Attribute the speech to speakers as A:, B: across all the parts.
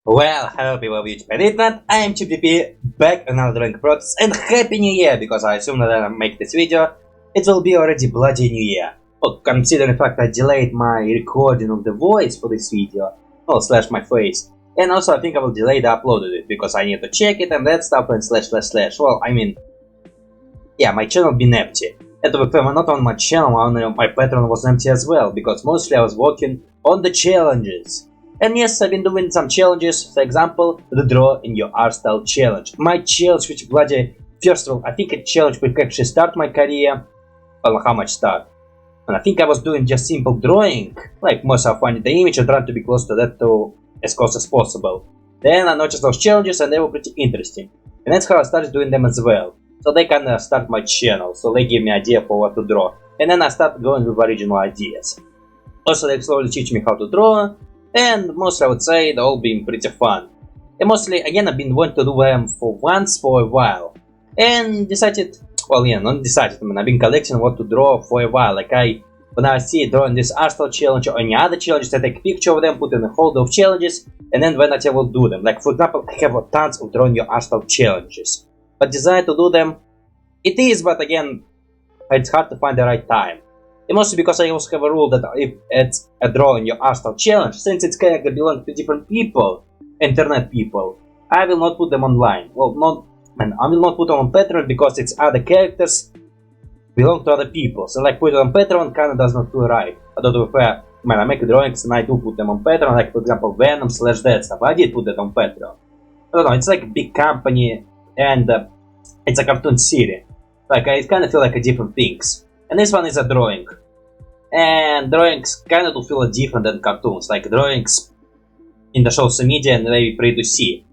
A: Well, hello people of YouTube and internet, I am ChipDP, back another drawing process, and Happy New Year, because I assume that I make this video, it will be already bloody New Year. Well, considering the fact I delayed my recording of the voice for this video, well, slash my face, and also I think I will delay the upload of it, because I need to check it and that stuff and slash, well, I mean, yeah, my channel been empty. And to be fair, not on my channel, my Patreon was empty as well, because mostly I was working on the challenges. And yes, I've been doing some challenges, for example, the draw in your art style challenge. My challenge, which bloody, first of all, I think a challenge which actually start my career. Well, how much start? And I think I was doing just simple drawing, like most of finding the image and trying to be close to that to as close as possible. Then I noticed those challenges and they were pretty interesting. And that's how I started doing them as well. So they kinda start my channel, so they give me idea for what to draw. And then I started going with original ideas. Also, they slowly teach me how to draw. And mostly I would say they're all been pretty fun. And mostly, again, I've been wanting to do them for a while. And decided, well, yeah, not decided, I mean, I've been collecting what to draw for a while. Like when I see drawing this art style challenge or any other challenges, I take a picture of them, put in a folder of challenges, and then when I will do them. Like, for example, I have tons of drawing your art style challenges. But desire to do them, it is, but again, it's hard to find the right time. And mostly because I also have a rule that if it's a draw in your art style challenge, since its character belongs to different people, internet people, I will not put them online. Well, I will not put them on Patreon because its other characters belong to other people. So like put it on Patreon kinda does not feel right. Although to be fair, when I make drawings and I do put them on Patreon, like for example Venom / that stuff, I did put that on Patreon. I don't know, it's like a big company and it's a cartoon series. Like I kinda feel like a different things. And this one is a drawing. And drawings kinda do feel different than cartoons. Like drawings in the social media and they free to see.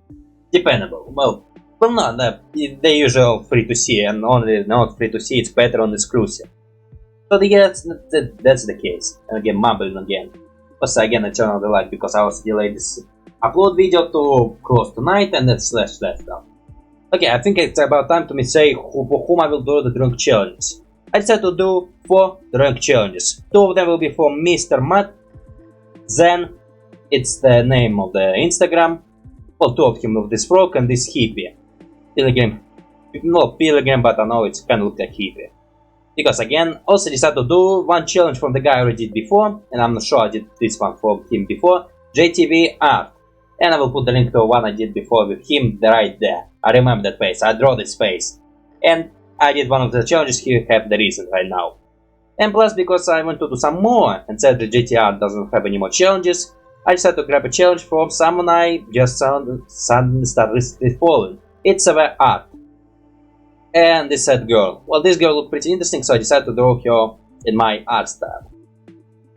A: Dependable. Well no, they usually all free to see, and only not free to see it's Patreon exclusive. So yeah, that's the case. And again, mumbling again. Also again I turned on the light because I also delayed this upload video to close tonight and that's slash stuff. Okay, I think it's about time to me say for whom I will do the drawing challenges. I decided to do 4 drawing challenges. 2 of them will be for mrmattzan. It's the name of the Instagram. Well, 2 of him of this frog and this hippie. Pilgrim. No, Pilgrim, but I know it's kind of look like hippie. Because again, also decided to do 1 challenge from the guy I already did before. And I'm not sure I did this one from him before. DTIYS. And I will put the link to one I did before with him right there. I remember that face. I draw this face. And I did one of the challenges here, have the reason right now. And plus, because I want to do some more, and said the GTR doesn't have any more challenges, I decided to grab a challenge from someone I just suddenly started following. It's svv.art. And this sad girl. Well, this girl looked pretty interesting, so I decided to draw her in my art style.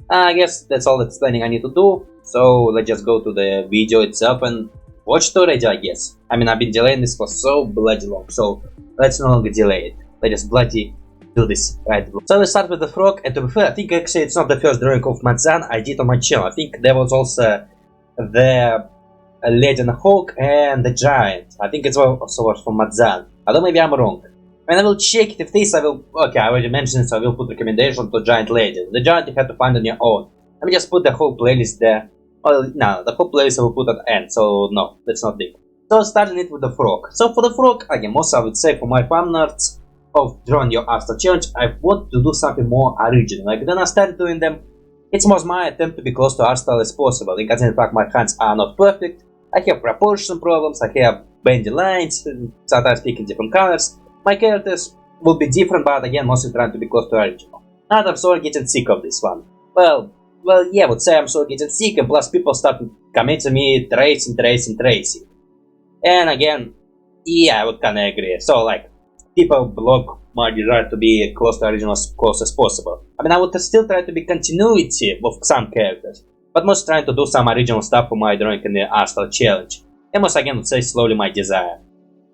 A: I guess that's all the explaining I need to do, so let's just go to the video itself and watch it already, I guess. I mean, I've been delaying this for so bloody long, so let's no longer delay it. Let's just bloody do this right. So let's start with the frog, and to be fair, I think actually it's not the first drawing of mrmattzan I did on my channel. I think there was also the lady and the hawk and the giant. I think it's also was from mrmattzan. Although maybe I'm wrong. And I will check it if this I will... Okay, I already mentioned it, so I will put recommendation to giant lady. The giant you have to find on your own. Let me just put the whole playlist there. Well, no, the whole playlist I will put at the end, so no, that's not big. So starting it with the frog. So for the frog, again, most I would say for my fan nerds of drawing your art style challenge, I want to do something more original. Like when I started doing them, it's most my attempt to be close to art style as possible. Because in fact my hands are not perfect. I have proportion problems, I have bendy lines, sometimes picking different colors. My characters will be different, but again, mostly trying to be close to original. And I'm sort of getting sick of this one. Well, yeah, I would say I'm sort of getting sick, and plus people start coming to me tracing. And again, yeah, I would kinda agree. So like, people block my desire to be close to original as close as possible. I mean, I would still try to be continuity with some characters, but most trying to do some original stuff for my drawing in the art style challenge. And most again would say slowly my desire.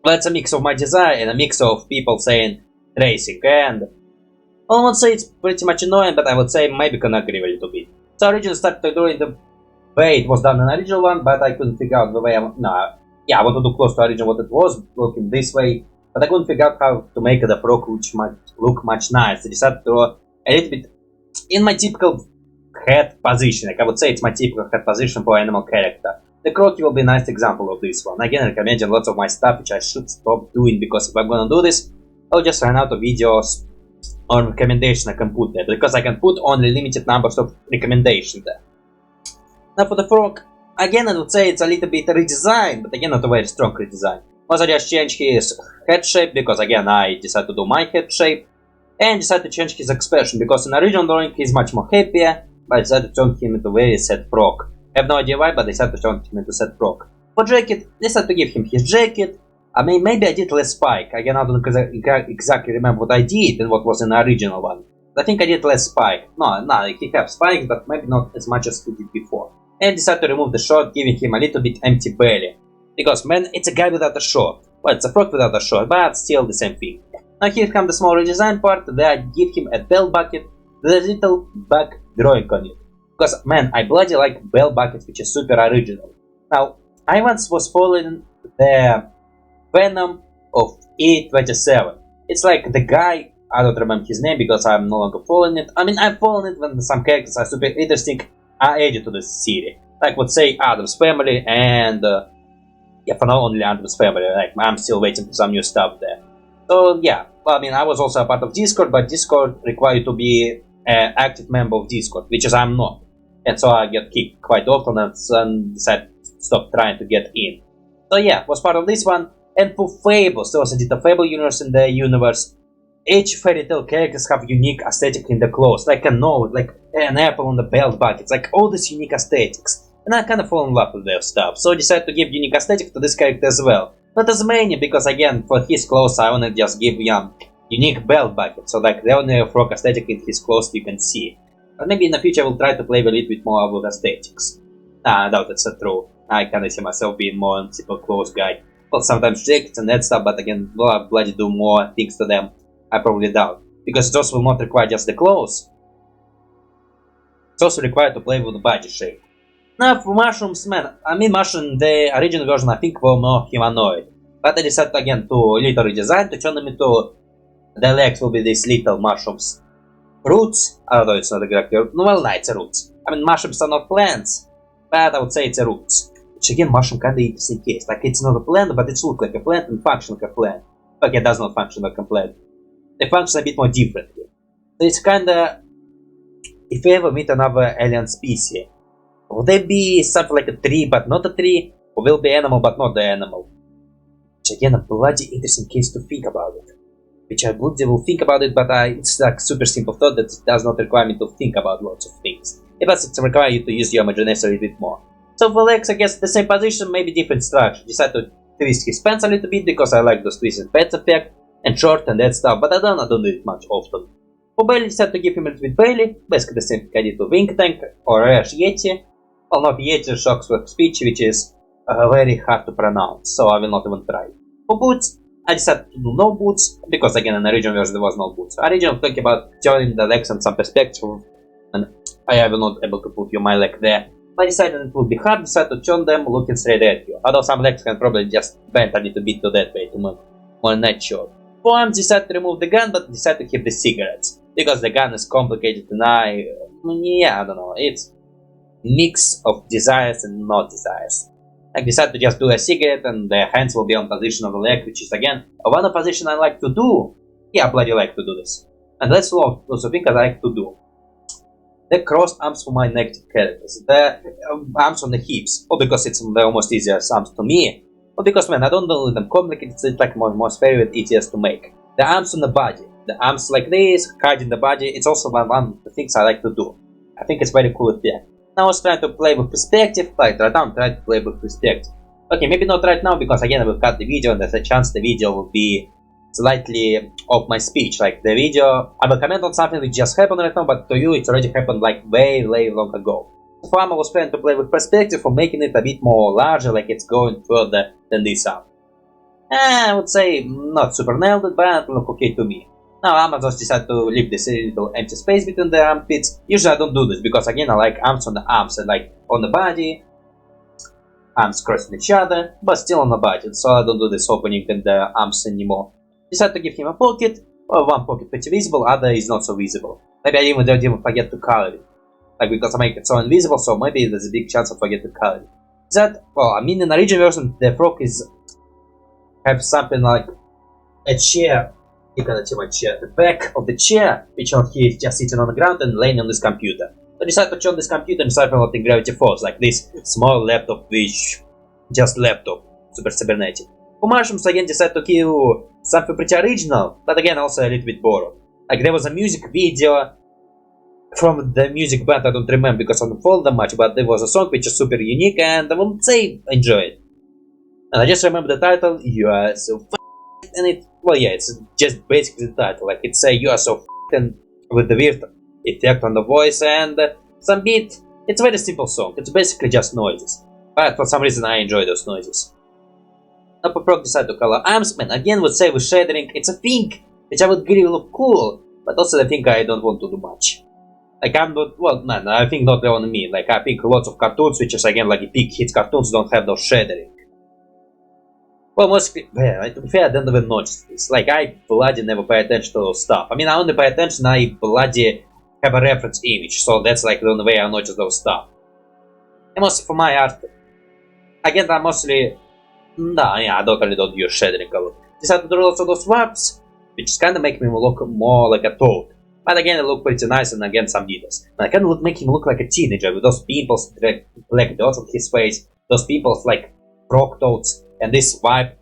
A: But it's a mix of my desire and a mix of people saying tracing, and I won't say it's pretty much annoying, but I would say maybe can agree a little bit. So I originally started doing the way it was done in the original one, but I couldn't figure out the way I want to do close to original what it was, looking this way, but I couldn't figure out how to make the frog which might look much nice. I decided to draw a little bit in my typical head position. Like I would say it's my typical head position for animal character. The croquis will be a nice example of this one. Again, recommending lots of my stuff which I should stop doing, because if I'm gonna do this, I'll just run out of videos or recommendation I can put there, because I can put only limited numbers of recommendations there. Now for the frog, again I would say it's a little bit redesigned, but again not a very strong redesign. Also just change his head shape, because again I decided to do my head shape, and decided to change his expression, because in original drawing he's much more happier, but I decided to turn him into a very sad frog. I have no idea why, but I decided to turn him into sad frog. For jacket, I decided to give him his jacket. I mean, maybe I did less spike. Again, I don't exactly remember what I did and what was in the original one. But I think I did less spike. No, he have spikes, but maybe not as much as he did before. And decided to remove the short, giving him a little bit empty belly. Because, man, it's a guy without a short. Well, it's a frog without a short, but still the same thing. Now here comes the small redesign part, where I give him a bell bucket with a little back drawing on it. Because, man, I bloody like bell buckets, which is super original. Now, I once was following the Venom of E27. It's like the guy, I don't remember his name because I'm no longer following it. I mean, I'm following it when some characters are super interesting, are added to this series. Like, let's say, Adam's Family and, yeah, for now only Adam's Family. Like, I'm still waiting for some new stuff there. So, yeah, well, I mean, I was also a part of Discord, but Discord requires you to be an active member of Discord, which is I'm not. And so I get kicked quite often and decide to stop trying to get in. So, yeah, was part of this one. And for fables, there also did a fable universe in the universe. Each fairy tale characters have unique aesthetic in the clothes, like a nose, like an apple on the belt buckets, like all these unique aesthetics. And I kind of fall in love with their stuff, so I decided to give unique aesthetic to this character as well. Not as many, because again, for his clothes I wanna just give unique belt bucket, so like the only frog aesthetic in his clothes you can see. But maybe in the future I will try to play a little bit more with aesthetics. I doubt that's true. I kinda see myself being more a simple clothes guy. Well, sometimes jackets and that stuff, but again, will I bloody do more things to them? I probably doubt. Because it also will not require just the clothes. It's also required to play with the body shape. Now for mushrooms, man, I mean mushroom, the original version I think were more humanoid. But I decided again to little redesign, to turn them into, the legs will be these little mushrooms. Roots, although it's not exactly, well, no, it's roots. I mean mushrooms are not plants, but I would say it's roots. Which again, mushroom kinda interesting case. Like, it's not a plant, but it looks like a plant and functions like a plant. Okay, it does not function like a plant. They function a bit more differently. So it's kinda... If you ever meet another alien species, will they be something like a tree, but not a tree? Or will be animal, but not the animal? Which again, a bloody interesting case to think about it. Which I would will think about it, but it's like super simple thought that it does not require me to think about lots of things. It does require you to use your imagination a bit more. So for legs, I guess the same position, maybe different structure. Decide to twist his pants a little bit because I like those twisted pants effect and short and that stuff, but I don't do it much often. For belly, decide to give him a little bit belly, basically the same thing I did to Wing Tank or Rash Yeti. Well, not Yeti, Shocks with speech, which is very hard to pronounce, so I will not even try. For boots, I decided to do no boots because again in the original version there was no boots. Original talking about turning the legs in some perspective, and I will not able to put my leg there. I decided it would be hard, decided to turn them looking straight at you. Although some legs can probably just bend a little bit to that way to make more natural. For arms, decided to remove the gun, but decided to keep the cigarettes. Because the gun is complicated and I don't know, it's mix of desires and not desires. I decided to just do a cigarette and the hands will be on position of the leg, which is again, one of the position I like to do. Yeah, I bloody like to do this. And that's also thing I like to do. The crossed arms for my negative characters, the arms on the hips, or because it's the almost easiest arms to me, or because man, I don't do them complicated, it's like most favorite, easiest to make. The arms on the body, the arms like this, hiding the body, it's also one of the things I like to do. I think it's very cool effect. Now I was trying to play with perspective, like right now I'm trying to play with perspective. Okay, maybe not right now because again I will cut the video and there's a chance the video will be slightly off my speech, like the video, I will comment on something which just happened right now, but to you it's already happened like way long ago. So far I was trying to play with perspective for making it a bit more larger, like it's going further than this arm. I would say not super nailed it, but look okay to me. Now I just decided to leave this little empty space between the armpits. Usually I don't do this because again I like arms on the arms and like on the body, arms crossing each other, but still on the body, so I don't do this opening in the arms anymore. Decided to give him a pocket, or one pocket pretty visible, other is not so visible. Maybe I even don't even forget to color it. Like because I make it so invisible, so maybe there's a big chance I forget to color it. That, well, I mean, in the original version, the frog is have something like a chair. You cannot see my chair. The back of the chair, which he is just sitting on the ground and laying on this computer. So decide to turn this computer and start piloting gravity force, like this small laptop, which just laptop, super cybernetic. For mushrooms, again, decide to kill something pretty original, but again, also a little bit borrowed. Like there was a music video from the music band, I don't remember because I don't follow them much, but there was a song which is super unique and I wouldn't say enjoy it. And I just remember the title, You Are So F***ed, and it, well yeah, it's just basically the title, like it's You Are So F***ed, with the weird effect on the voice and some beat. It's a very simple song, it's basically just noises, but for some reason I enjoy those noises. Now Poprok decided to color arms, man, again would say with shading, it's a thing which I would really look cool, but also the thing I don't want to do much. Like I'm not, well man, I think not only me, like I think lots of cartoons which is again like big hit cartoons don't have those shading. Well, mostly, well, to be fair, I don't even notice this. Like, I bloody never pay attention to those stuff. I mean, I only pay attention, I bloody have a reference image, so that's like the only way I notice those stuff. And mostly for my art, again, I mostly, no, yeah, I totally don't use shading color. Decided to do lots of those warps, which kind of make me look more like a toad. But again, it look pretty nice, and again, some details. And I kind of make him look like a teenager with those pimples, black dots on his face, those pimples like frog toads. And this vibe,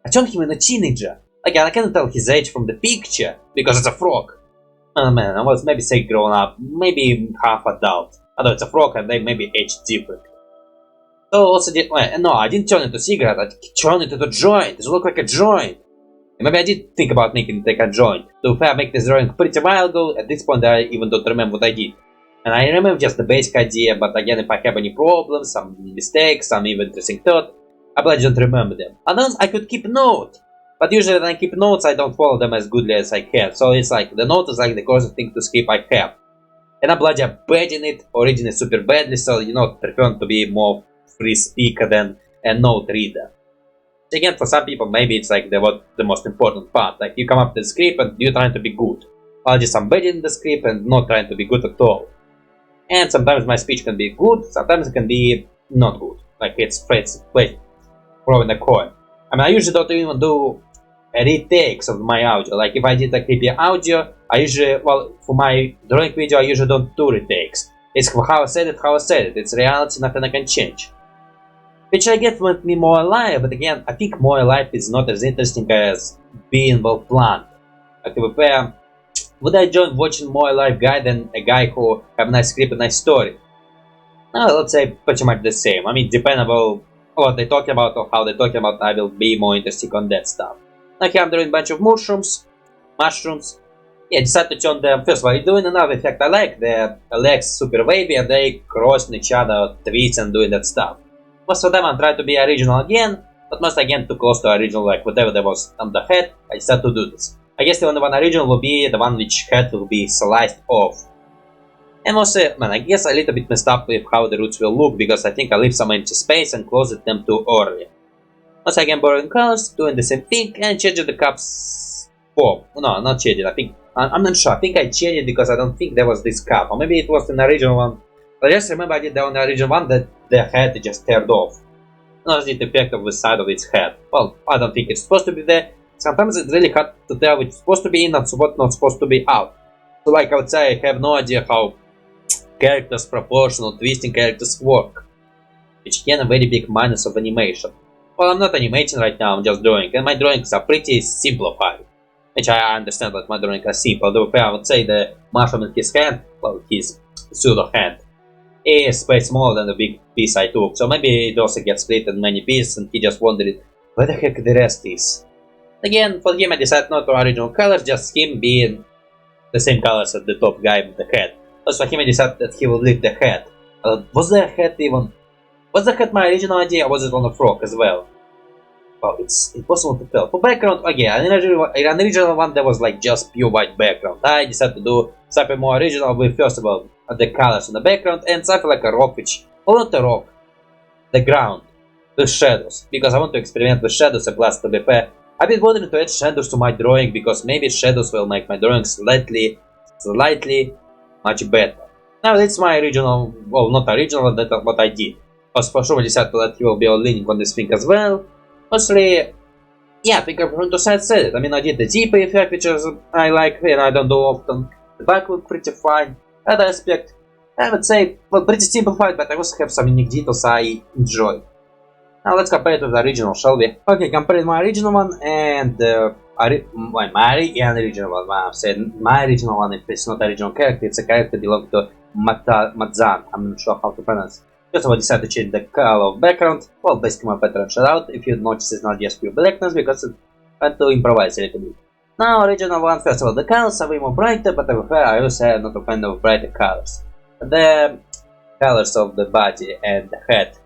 A: I turned him into a teenager. Like, I can't tell his age from the picture, because it's a frog. Oh man, I was maybe say grown up, maybe half adult. Although it's a frog and they maybe aged different. So also did, well, no, I didn't turn into a cigarette, I turned it into a joint. It looked like a joint. And maybe I did think about making it like a joint. So if I make this drawing pretty while ago, at this point I even don't remember what I did. And I remember just the basic idea, but again, if I have any problems, some mistakes, some even interesting thought, I bloody don't remember them. And then I could keep note, but usually when I keep notes, I don't follow them as goodly as I can. So it's like the note is like the closest thing to skip I have. And I bloody bad in it, originally super badly, so you know, prefer to be more free speaker than a note reader. Again, for some people, maybe it's like the most important part. Like you come up with the script and you're trying to be good. I'll just I'm bad in the script and not trying to be good at all. And sometimes my speech can be good, sometimes it can be not good. Like it's throwing a coin. I mean, I usually don't even do retakes of my audio. Like if I did a creepy audio, I usually, well, for my drawing video, I usually don't do retakes. It's how I said it, It's reality, nothing I can change. Which I get with me more alive, but again, I think more alive is not as interesting as being well planned. Like would I enjoy watching more alive guy than a guy who have a nice script and nice story? No, let's say pretty much the same. I mean, depending on what they talk about or how they talk about, I will be more interested on that stuff. Like I'm doing a bunch of mushrooms. Yeah, decided to turn them. First of all, doing another effect I like. The legs super wavy and they crossing each other, twist and doing that stuff. Most of them I tried to be original again, but most again too close to original, like whatever there was on the head, I decided to do this. I guess the only one original will be the one which head will be sliced off. And also, man, I guess I a little bit messed up with how the roots will look, because I think I leave some empty space and closed them too early. Once again, borrowing colors, doing the same thing, and changing the cups. Oh, no, not changing, I think, I'm not sure, I think I changed it because I don't think there was this cup, or maybe it was an original one. I just remember I did the only original one that the head just teared off. Not the effect of the side of its head. Well, I don't think it's supposed to be there. Sometimes it's really hard to tell what's supposed to be in and what's not supposed to be out. So like I would say, I have no idea how characters, proportional, twisting characters work. Which again a very big minus of animation. Well, I'm not animating right now, I'm just drawing, and my drawings are pretty simplified. Which I understand that my drawings are simple, though I would say the mushroom in his hand, well, his pseudo hand, is way smaller than the big piece I took, so maybe it also gets split in many pieces and he just wondered where the heck the rest is. Again, for him I decided not to original colors, just him being the same colors as the top guy with the head. Also for him I decided that he would leave the head. Was there a head even? Was the head my original idea or was it on a frog as well? Well, it's impossible to tell. For background, again, an original one that was like just pure white background. I decided to do something more original with first of all the colors on the background and something like a rock, which, well, not a rock, the ground, the shadows, because I want to experiment with shadows and plus to be fair, I've been wanting to add shadows to my drawing because maybe shadows will make my drawing slightly much better. Now that's my original, well, not original, that's what I did. Also, for sure, I decided that he will be leaning on this thing as well. Mostly, yeah, Fingerprint to said it. I mean, I did the DP effect, which is I like, and I don't do often. The back looked pretty fine. Other aspect, I would say, well, pretty simplified, but I also have some unique details I enjoy. Now let's compare it with the original, shall we? Okay, comparing my original one and my original one. Well, I've said my original one, if it's not original character, it's a character belonging to mrmattzan. I'm not sure how to pronounce. First of all, I decided to change the color of background. Well, basically my pattern shut out. If you notice, it's not just pure blackness because I had to improvise a little bit. Now, original one, first of all, the colors are way more brighter, but I also am not a fan of brighter colors. The colors of the body and the head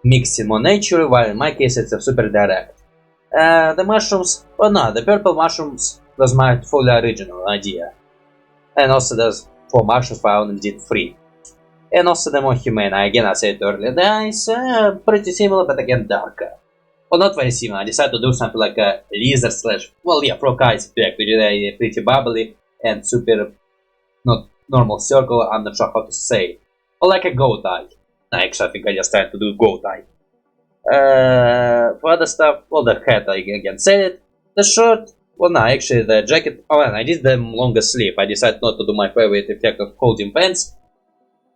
A: mixing more natural, while in my case it's a super direct. The mushrooms, oh no, the purple mushrooms was my fully original idea. And also there's 4 mushrooms, I only did 3. And also the more humane, again I said earlier, the eyes pretty similar, but again darker. Well, not very similar, I decided to do something like a lizard slash, well yeah, frog eyes effect, which is pretty bubbly and super, not normal circle, I'm not sure how to say. Or like a goat eye. Actually, I think I just tried to do goat eye. For other stuff, well, the hat, I again said it. The shirt, well, no, actually, the jacket, oh, and I did the longer sleeve. I decided not to do my favorite effect of holding pants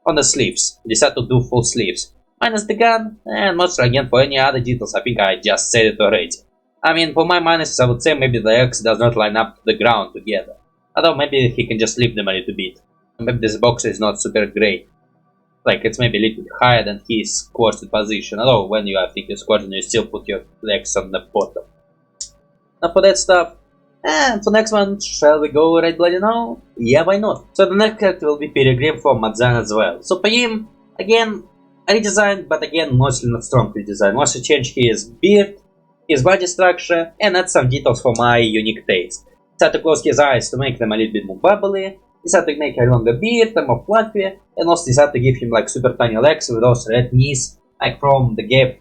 A: on the sleeves. I decided to do full sleeves. Minus the gun, and mostly again for any other details, I think I just said it already. I mean, for my minuses, I would say maybe the X does not line up to the ground together. Although maybe he can just leave them a little bit. Maybe this box is not super great. Like it's maybe a little bit higher than his squatted position. Although when you are thinking squatting, you still put your legs on the bottom. Now for that stuff, and for next one, shall we go right bloody now? Yeah, why not? So the next character will be Pilgrim from mrmattzan as well. So for him, again, redesigned, but again, mostly not strong redesigned. Mostly change his beard, his body structure, and add some details for my unique taste. Start to close his eyes to make them a little bit more bubbly. Decided to make a longer beard, and more fluffy, and also decided to give him like super tiny legs with those red knees, like from the guy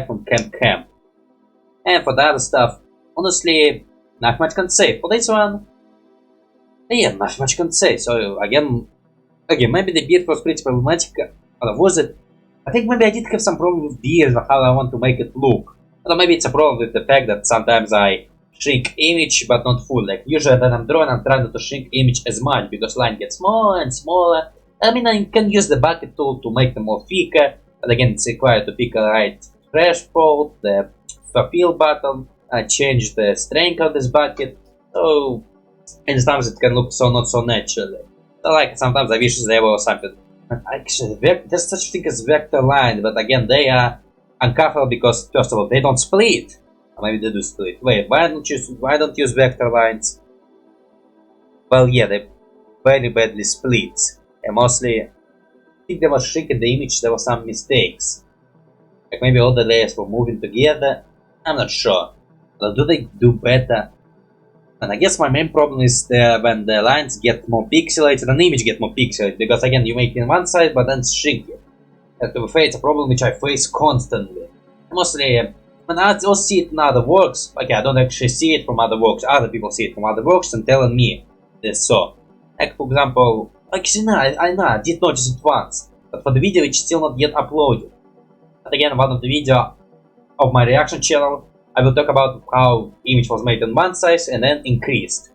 A: from Camp. And for the other stuff, honestly, not much can say. For this one, yeah, not much can say. So again, maybe the beard was pretty problematic. Or was it? I think maybe I did have some problem with beard, how I want to make it look. Or maybe it's a problem with the fact that sometimes I shrink image but not full. Like usually when I'm drawing, I'm trying not to shrink image as much because line gets smaller and smaller. I mean, I can use the bucket tool to make them more thicker, but again it's required to pick a right threshold, the fill button, change the strength of this bucket. So and sometimes it can look so not so naturally. So like sometimes I wish there was something. Actually, there's such a thing as vector line, but again they are uncomfortable because first of all they don't split. Or maybe they do split. Wait, why don't use vector lines? Well, yeah, they very badly split. And mostly, I think they were shrinking the image. There were some mistakes. Like maybe all the layers were moving together. I'm not sure. But do they do better? And I guess my main problem is when the lines get more pixelated and the image get more pixelated. Because again, you make it on one side, but then shrink it. And to be fair, it's a problem which I face constantly. And mostly. When I also see it in other works, okay, I don't actually see it from other works, other people see it from other works and telling me this so. Like for example, actually no, I did notice it once, but for the video it's still not yet uploaded. But again, one of the video of my reaction channel, I will talk about how image was made in one size and then increased.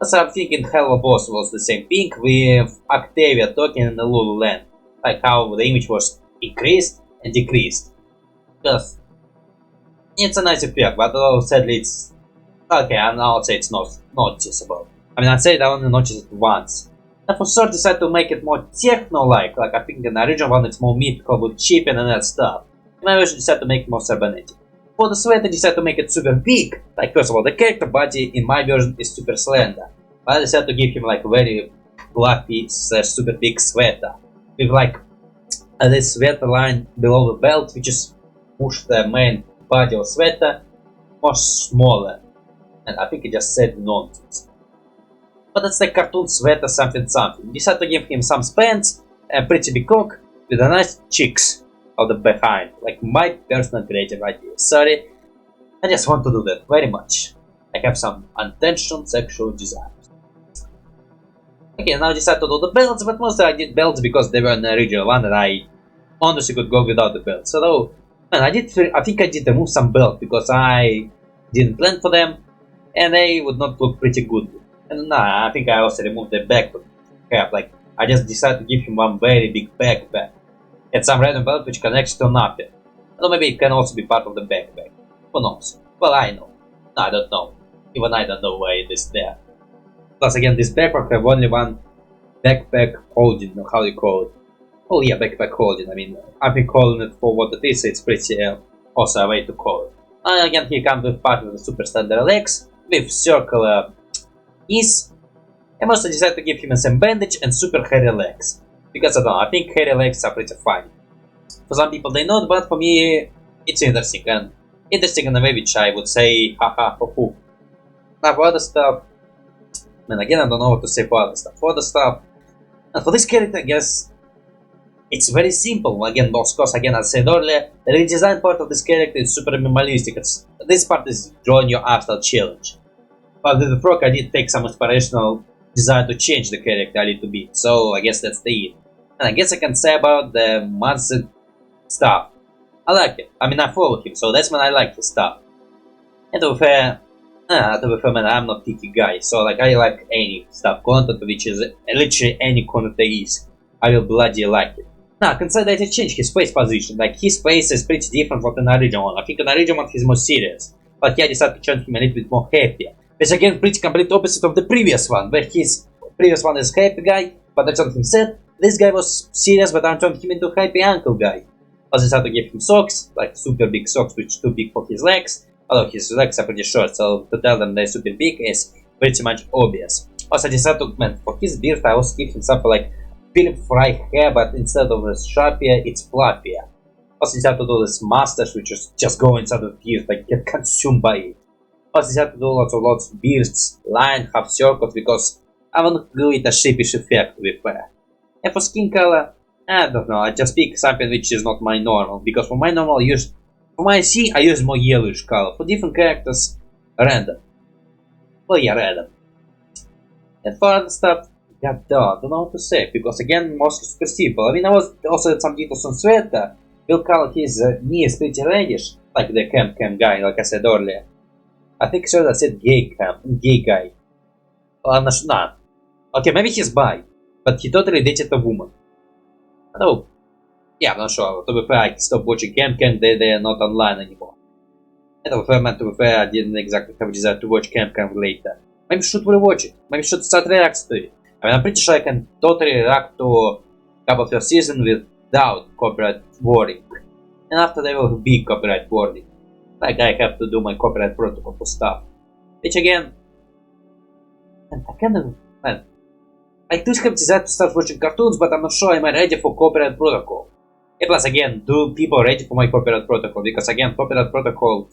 A: So I'm thinking Hello Boss was the same thing with Octavia talking in the Lululand, like how the image was increased and decreased. Because it's a nice effect, but sadly it's okay. I would say it's not noticeable. I mean, I'd say I only noticed it once. I for sure decided to make it more techno-like. Like I think in the original one it's more mythical with chipping and that stuff. And I also decided to make it more cybernetic. For the sweater, I decided to make it super big. Like first of all, the character body in my version is super slender, but I decided to give him like very fluffy / super big sweater with like this sweater line below the belt, which is push the main body of sweater much smaller, and I think I just said nonsense. But it's like cartoon sweater something. Decided to give him some pants, a pretty big cock with a nice cheeks of the behind, like my personal creative idea. Sorry, I just want to do that very much. I have some unintentional sexual desires. Okay, now I decided to do the belts, but mostly I did belts because they were in the original one and I honestly could go without the belt. So though, man, I think I did remove some belt because I didn't plan for them, and they would not look pretty good. And nah, I think I also removed the backpack cap. Like I just decided to give him one very big backpack and some random belt which connects to nothing. Or maybe it can also be part of the backpack. Who knows? Well, I know. No, I don't know. Even I don't know why it is there. Plus, again, this backpack have only one backpack holding, or how you call it. Oh yeah, backpack holding. I mean, I've been calling it for what it is. It's pretty also a way to call it. And again, he comes with part of the super standard legs with circular knees. I also decided to give him some bandage and super hairy legs. Because I don't know, I think hairy legs are pretty fine. For some people they not, but for me it's interesting and interesting in a way which I would say haha ho ho. Now for other stuff, and again I don't know what to say for other stuff. For other stuff, and for this character I guess it's very simple. Again, of course, again as I said earlier, the redesign part of this character is super minimalistic. This part is drawing your Astral challenge. But with the frog I did take some inspirational design to change the character a little bit, so I guess that's the it. And I guess I can say about the mrmattzan stuff. I like it. I mean, I follow him, so that's when I like his stuff. And to be fair, man, I'm not picky guy, so like I like any stuff, content which is literally any content there is. I will bloody like it. Now, consider that he changed his face position. Like his face is pretty different from the original one. I think in the original one he's more serious, but here I decided to change him a little bit more happier. Which again, pretty complete opposite of the previous one, where his previous one is happy guy, but I turned him sad. This guy was serious, but I turned him into happy uncle guy. I decided to give him socks, like super big socks, which too big for his legs. Although his legs are pretty short, so to tell them they're super big is pretty much obvious. Also, I decided to, man, for his beard, I also give him something like Philip Fry hair, but instead of sharpier, it's fluffier. Also, I decided to do this mustache, which is just go inside of the beard, like get consumed by it. Also, I decided to do lots of beards, line, half circles, because I want to do it a sheepish effect with hair. And for skin color, I don't know, I just pick something which is not my normal, because for my normal for my C I use more yellowish color, for different characters, random. Well yeah, random. And for other stuff, I don't know what to say, because again, mostly super simple. I mean, I was also had some details on sweater, will color his knee is pretty reddish, like the camp guy, like I said earlier. I think sure I said gay guy. I'm not. Okay, maybe he's bi, but he totally dated a woman. Oh, yeah, I'm not sure. To be fair, I stopped watching Camp, they are not online anymore. And to be fair, I didn't exactly have a desire to watch Camp later. Maybe should rewatch it. Maybe should start reacting to it. I mean, I'm pretty sure I can totally react to a couple of your season without copyright warning. And after there will be copyright warning. Like I have to do my copyright protocol for stuff. Which again, I kind of, man, I do have desire to start watching cartoons, but I'm not sure I'm ready for copyright protocol. And plus again, do people ready for my copyright protocol? Because again, copyright protocol,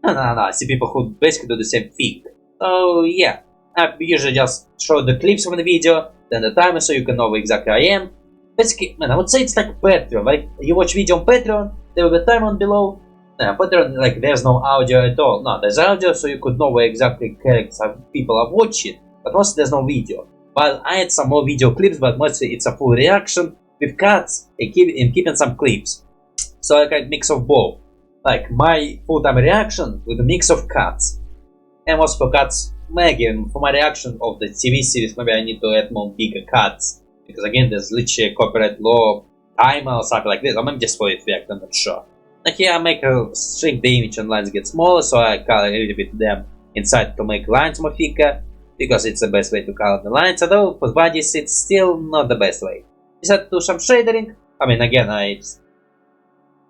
A: no, I see people who basically do the same thing. So yeah, I usually just show the clips from the video, then the timer so you can know where exactly I am. Basically, man, I would say it's like Patreon. Like you watch video on Patreon, there will be a timer on below. No, Patreon, like there's no audio at all. No, there's audio so you could know where exactly characters people are watching, but mostly there's no video. But I had some more video clips, but mostly it's a full reaction with cuts and keeping some clips. So like a mix of both. Like my full-time reaction with a mix of cuts. And also for cuts, again, for my reaction of the TV series, maybe I need to add more bigger cuts. Because again, there's literally a copyright law timer or something like this. Or maybe just for effect, I'm not sure. And here I make a shrink the image and lines get smaller, so I color a little bit them inside to make lines more thicker. Because it's the best way to color the lines, although for bodies it's still not the best way. Decided to do some shading. I mean, again,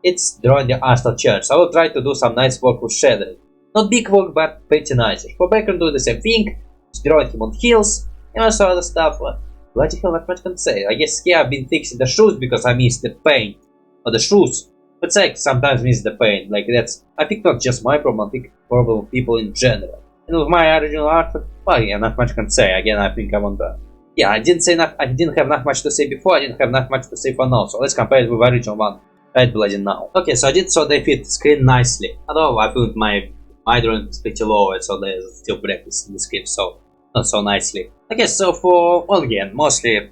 A: it's drawing the Astral Church, so I will try to do some nice work with shading. Not big work, but pretty nice. For background, do the same thing, just drawing him on heels, and also other stuff. Bloody hell, not much can say. I guess here I've been fixing the shoes because I missed the paint on the shoes. But like sometimes miss the paint, like that's, I think not just my problem, I think problem of people in general. And with my original art, well, yeah, not much can say. Again, I think I want to. Yeah, I didn't have not much to say before. I didn't have not much to say for now. So let's compare it with the original one right bloody now. Okay, so I did so they fit screen nicely. Although I feel my drawing is pretty low, so there's still breaks in the script, so not so nicely. Okay, so for well again, mostly,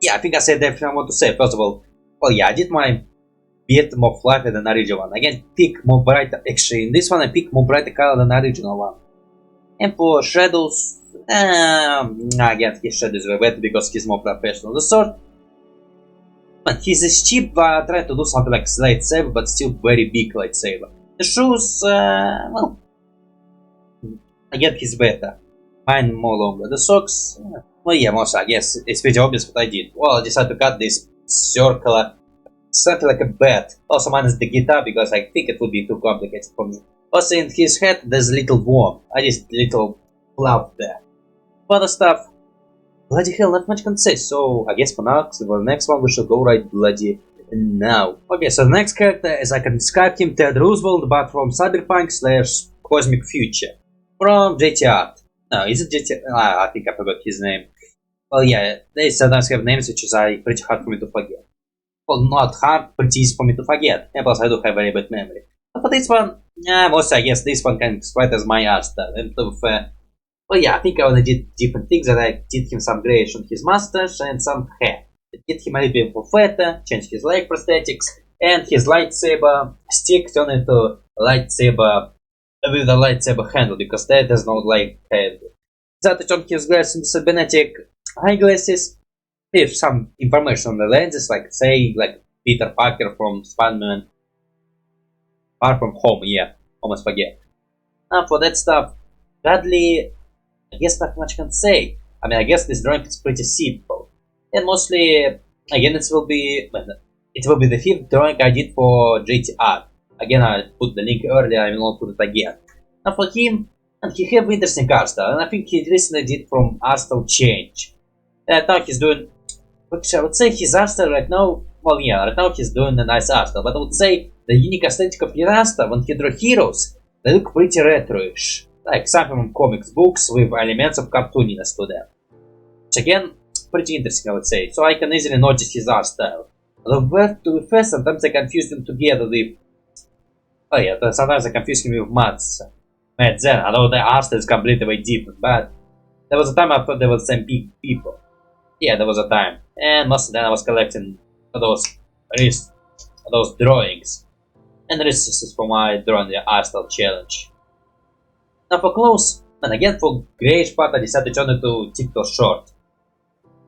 A: yeah, I think I said everything I want to say. First of all, Well, yeah, I did my bit more flatter than original one. Again, pick more brighter. Actually, in this one, I pick more brighter color than original one. And for shadows, again, his shadows were better because he's more professional. The sword, but he's cheap, but try to do something like lightsaber, but still very big lightsaber. The shoes, well, again, he's better. Mine more longer. The socks, well, yeah, most, I guess, it's pretty obvious what I did. Well, I decided to cut this circular, something like a bat. Also minus the guitar, because I think it would be too complicated for me. Also in his head, there's a little worm. I just little fluff there. Other stuff, bloody hell, not much can say. So I guess for now, for the next one, we shall go right bloody now. Okay, so the next character, as I can describe him, Ted Roosevelt, but from Cyberpunk / Cosmic Future, from DTIYS. No, is it DTIYS? I think I forgot his name. Well, yeah, they sometimes have names which is pretty hard for me to forget. Well, not hard, pretty easy for me to forget. And plus, I do have very bad memory. But for this one, mostly I guess this one can explain as my art style. And well, yeah, I think I already did different things. That I did him some grayish on his mustache and some hair. I did him a little bit more fatter, changed his leg prosthetics, and his lightsaber stick turned into lightsaber with a lightsaber handle, because that does not like handle. That turned his glasses into cybernetic eyeglasses. There's some information on the lenses, like say, like Peter Parker from Spider-Man Far From Home, yeah, almost forget. Now for that stuff, Bradley, I guess not much can say. I mean, I guess this drawing is pretty simple. And mostly, again, it will be the 5th drawing I did for DTIYS. Again, I put the link earlier, I will not put it again. Now for him, and he have interesting art style, and I think he recently did from art style change. And now he's doing, which I would say his art style right now, well yeah, right now he's doing a nice art style, but I would say the unique aesthetic of his art style, when he draw heroes, they look pretty retro-ish. Like something from comics books with elements of cartooniness to them. Which again, pretty interesting I would say, so I can easily notice his art style. Although to be fair, sometimes I confuse them together with, oh yeah, sometimes I confuse him with mrmattzan, although the art style is completely way different, but there was a time I thought they were the same people. Yeah, there was a time, and most of them I was collecting those drawings, and resources for my drawing the art style challenge. Now for clothes, and again for grayish part I decided to turn it to typical short.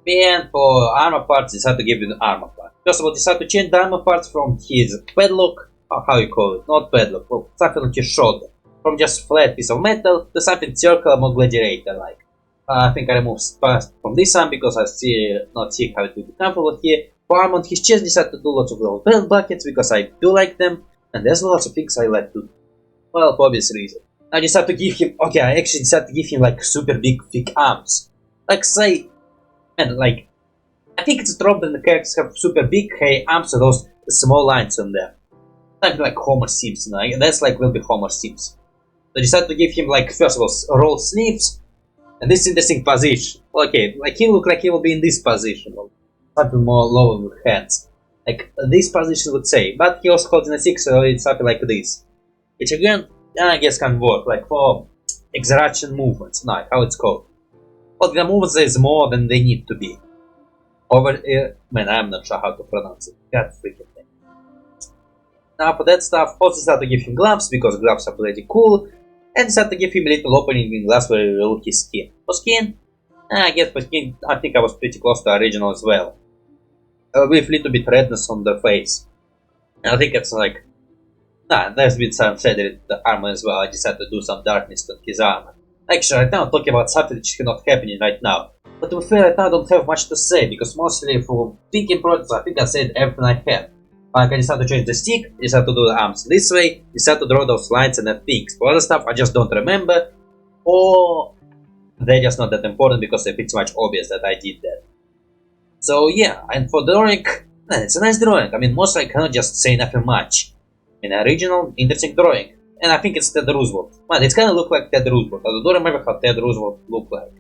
A: And for armor parts I decided to give it an armor part. First of all, I decided to change the armor parts from his padlock, or how you call it, not padlock, well, something on his shoulder. From just flat piece of metal to something circular, more gladiator like. I think I removed parts from this one because I not see how it will be comfortable here. For armor on his chest, I decided to do lots of little belt buckets because I do like them, and there's lots of things I like to do. Well, for obvious reason. I decided to give him, okay, I actually decided to give him like super big thick arms. Like say, and like, I think it's a trope that the characters have super big hairy arms with those small lines on them. Something like Homer Simpson, that's like will be Homer Simpson. So I decided to give him like, first of all, rolled sleeves, and this interesting position. Okay, like he look like he will be in this position, or something more lower with hands. Like this position would say, but he also holding a stick, so it's something like this. Which again, I guess can work, like for exaggeration movements, like how it's called. But the movements is more than they need to be. Man, I'm not sure how to pronounce it. God freaking thing. Now for that stuff, also decided to give him gloves, because gloves are pretty cool. And decided to give him a little opening in glass where he will look his skin. For skin, I guess for skin, I think I was pretty close to the original as well. With a little bit redness on the face. And I think it's like, there's been some shade with the armor as well. I decided to do some darkness to his armor. Actually, right now I'm talking about something which is not happening right now. But to be fair, right now I don't have much to say, because mostly for thinking projects, I think I said everything I have. Like I decided to change the stick, decided to do the arms this way, decided to draw those lines and that things. For other stuff, I just don't remember, or they're just not that important because they're pretty much obvious that I did that. So yeah, and for drawing, it's a nice drawing. I mean, mostly I cannot just say nothing much. An original, interesting drawing. And I think it's Ted Roosevelt. Man, it's kinda look like Ted Roosevelt. I don't remember how Ted Roosevelt looked like.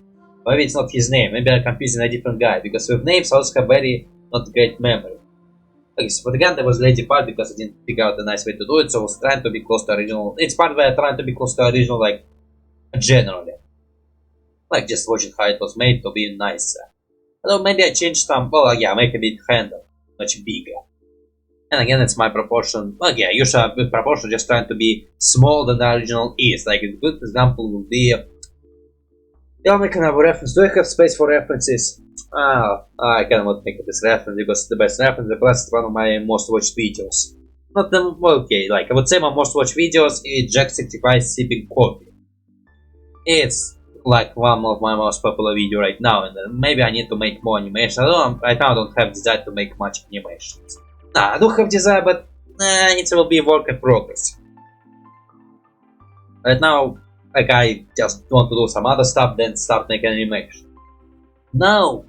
A: Maybe it's not his name, maybe I'm confusing a different guy, because with names I also have very not great memory. Okay, so for the gun there was lazy part because I didn't figure out a nice way to do it, so I was trying to be close to original. It's part where I'm trying to be close to original, like, generally. Like just watching how it was made to be nicer. Although maybe I changed some, well yeah, make a bit handle, much bigger. And again, it's my proportion. Well, yeah, usually with proportion just trying to be smaller than the original is. Like a good example would be the only kind of reference. Do I have space for references? I cannot make this reference because the best reference is plus one of my most watched videos. Not the okay, like I would say my most watched videos is Jacksepticeye sipping coffee. It's like one of my most popular video right now, and maybe I need to make more animation. Right now I don't have desire to make much animations. Nah, I do have desire, but it will be a work in progress. Right now, like I just want to do some other stuff, then start making animation. Now,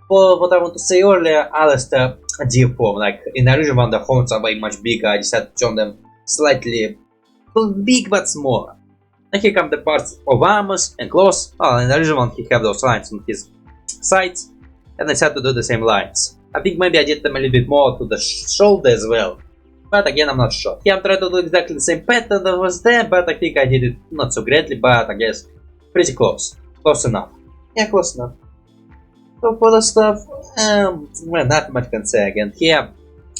A: for what I want to say earlier, Alistair deep form. Like in the original one, the horns are way much bigger. I decided to turn them slightly big but smaller. And here come the parts of arms and claws. Well, in the original one, he have those lines on his sides, and I decided to do the same lines. I think maybe I did them a little bit more to the shoulder as well, but again, I'm not sure. Here I'm trying to do exactly the same pattern that was there, but I think I did it not so greatly, but I guess pretty close. Close enough. Yeah, close enough. So for the stuff, well, not much can say again. Here,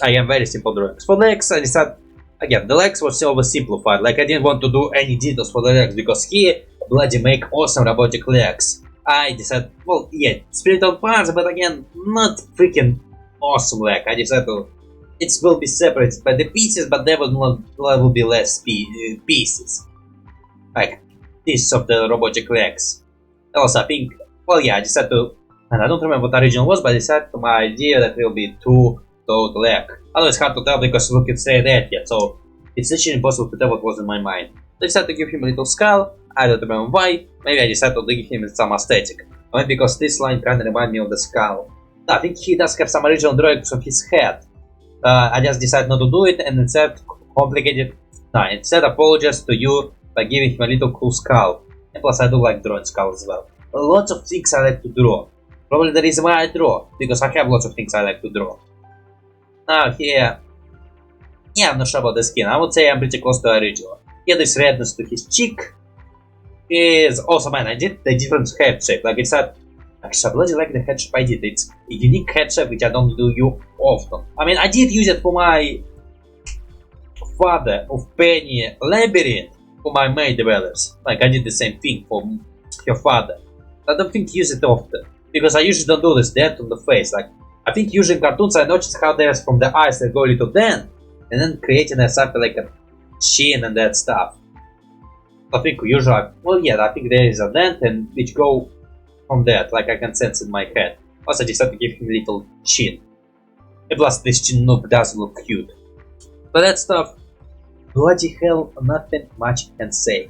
A: I am very simple drawings. For legs, I decided, again, the legs was oversimplified. Like I didn't want to do any details for the legs, because here, bloody make awesome robotic legs. I decided, well, yeah, split on parts, but again, not freaking awesome leg. I decided to, it will be separated by the pieces, but there will be less pieces. Like, pieces of the robotic legs. Also, I think, well, yeah, I decided to, and I don't remember what the original was, but I decided to my idea that will be 2 total leg. Although it's hard to tell because we can't say that yet, so it's actually impossible to tell what was in my mind. I decided to give him a little skull. I don't remember why. Maybe I decided to give him some aesthetic. Or maybe because this line kind of reminds me of the skull. I think he does have some original drawings of his head. I just decided not to do it, and instead complicated. Instead apologize to you by giving him a little cool skull. And plus I do like drawing skulls as well. Lots of things I like to draw. Probably the reason why I draw, because I have lots of things I like to draw. Now here, yeah, I'm not sure about the skin. I would say I'm pretty close to the original. Here there's redness to his cheek. Is also man, I did the different head shape. Like it's a, actually I bloody like the head shape I did. It's a unique head shape which I don't do you often. I mean, I did use it for my father of Penny Labyrinth for my maid dwellers. Like I did the same thing for her father. I don't think use it often, because I usually don't do this dent on the face. Like I think usually in cartoons I noticed how there's from the eyes that go a little dent, and then creating something like a chin and that stuff. I think usually, well yeah, I think there is a dent and which go from that, like I can sense in my head. Also I decided to give him a little chin. And plus this chin does look cute. But that stuff, bloody hell, nothing much can say.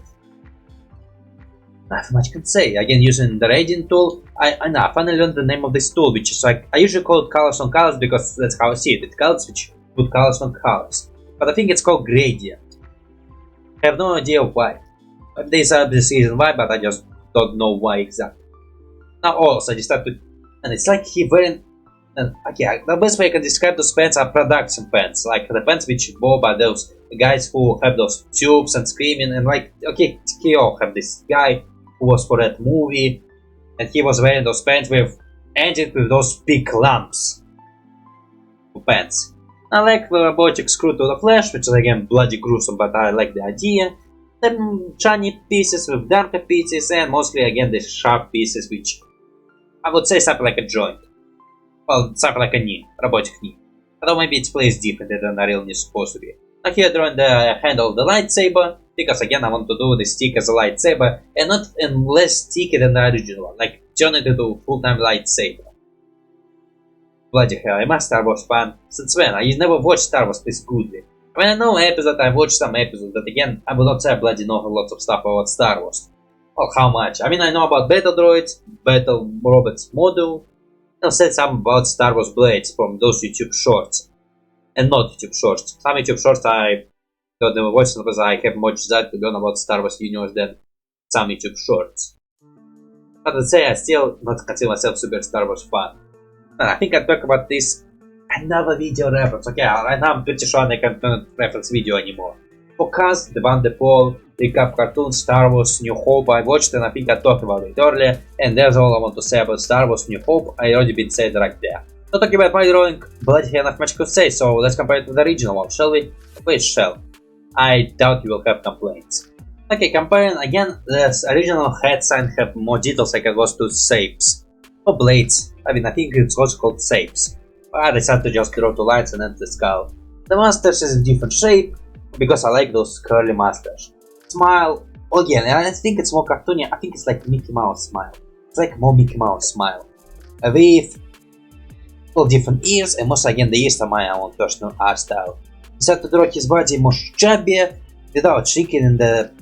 A: Nothing much can say. Again, using the gradient tool, I finally learned the name of this tool, which is like, I usually call it colors on colors because that's how I see it. It colors which put colors on colors. But I think it's called gradient. I have no idea why. There's a reason why, but I just don't know why exactly. Now also I decided to, and it's like he wearing, okay, the best way I can describe those pants are production pants, like the pants which bought by those guys who have those tubes and screaming, and like, okay, he all have this guy who was for that movie, and he was wearing those pants with engines with those big lamps pants. I like the robotic screw to the flesh, which is again bloody gruesome, but I like the idea. Then shiny pieces with darker pieces, and mostly again the sharp pieces, which I would say something like a joint. Well, something like a knee, robotic knee. Although maybe it's placed differently than a real knee is supposed to be. Now here drawing the handle of the lightsaber, because again I want to do the stick as a lightsaber, and not less sticky than the original one, like turn it into a full-time lightsaber. Bloody hell, I'm a Star Wars fan. Since when? I never watched Star Wars this goodly. I mean, I know episodes, I've watched some episodes, but again, I would not say I bloody know lots of stuff about Star Wars. Well, how much? I mean, I know about battle droids, battle robots model, I'll say some about Star Wars blades from those YouTube shorts. And not YouTube shorts. Some YouTube shorts I don't ever watch because I have more desire to learn about Star Wars universe than some YouTube shorts. But I'd say I still not consider myself super Star Wars fan. And I think I talk about this another video reference. Okay, right now I'm pretty sure I can't reference video anymore. Focus, The Van de Paul, recap cartoon, Star Wars New Hope. I watched and I think I talked about it earlier. And there's all I want to say about Star Wars New Hope. I already been said right there. So talking about my drawing, bloody hell, not much to say, so let's compare it to the original one, shall we? Wait, shall. I doubt you will have complaints. Okay, comparing again, the original head sign have more details like it goes to shapes. Or blades. I mean, I think it's also called shapes. I decided to just draw two lines and then the skull. The mustache is a different shape, because I like those curly mustache. Smile, again, I think it's more cartoony, I think it's like Mickey Mouse smile. It's like more Mickey Mouse smile. With all different ears, and most again the ears are my own personal art style. Decided to draw his body more chubby, without shaking in the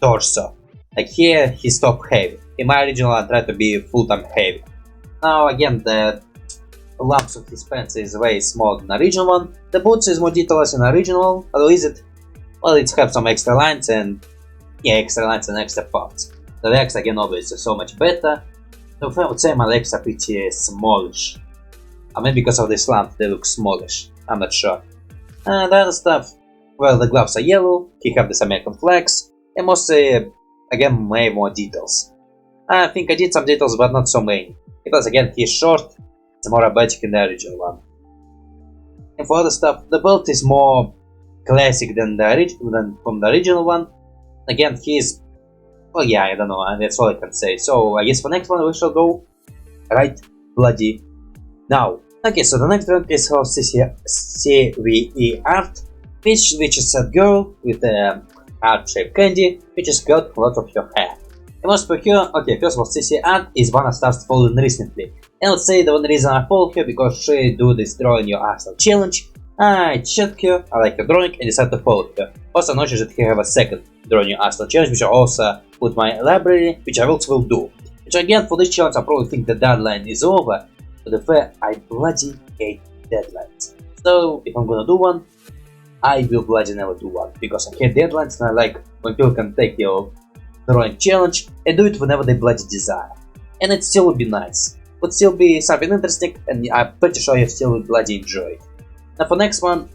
A: torso. Like here, he stopped heavy. In my original I tried to be full-time heavy. Now again, the lumps of his pants is way smaller than the original one. The boots is more detailed than the original. Although is it? Well, it's have some extra lines and extra lines and extra parts. The legs again obviously so much better. So I would say my legs are pretty smallish. I mean because of this lamp they look smallish. I'm not sure. And the other stuff, well, the gloves are yellow. He have this American flags. And mostly again way more details. I think I did some details but not so many. Because again he's short. It's more robotic in the original one. And for other stuff, the belt is more classic than from the original one. Again, he's, well, yeah, I don't know, and that's all I can say. So I guess for next one we shall go right bloody now. Okay, so the next drawing is for svv.art, which is a girl with a heart-shaped candy, which has got a lot of her hair. And most for her, okay, first of all, svv.art is one I started following recently. And let's say the one reason I follow her because she do this drawing your arsenal challenge. I checked her, I like her drawing and decided to follow her. Also noticed that he have a second drawing your arsenal challenge which I also put in my library, which I also will do. Which again for this challenge I probably think the deadline is over, but the fact I bloody hate deadlines. So if I'm gonna do one, I will bloody never do one because I hate deadlines and I like when people can take your drawing challenge and do it whenever they bloody desire. And it still would be nice. Would still be something interesting and I'm pretty sure you still would bloody enjoy it. Now for next one,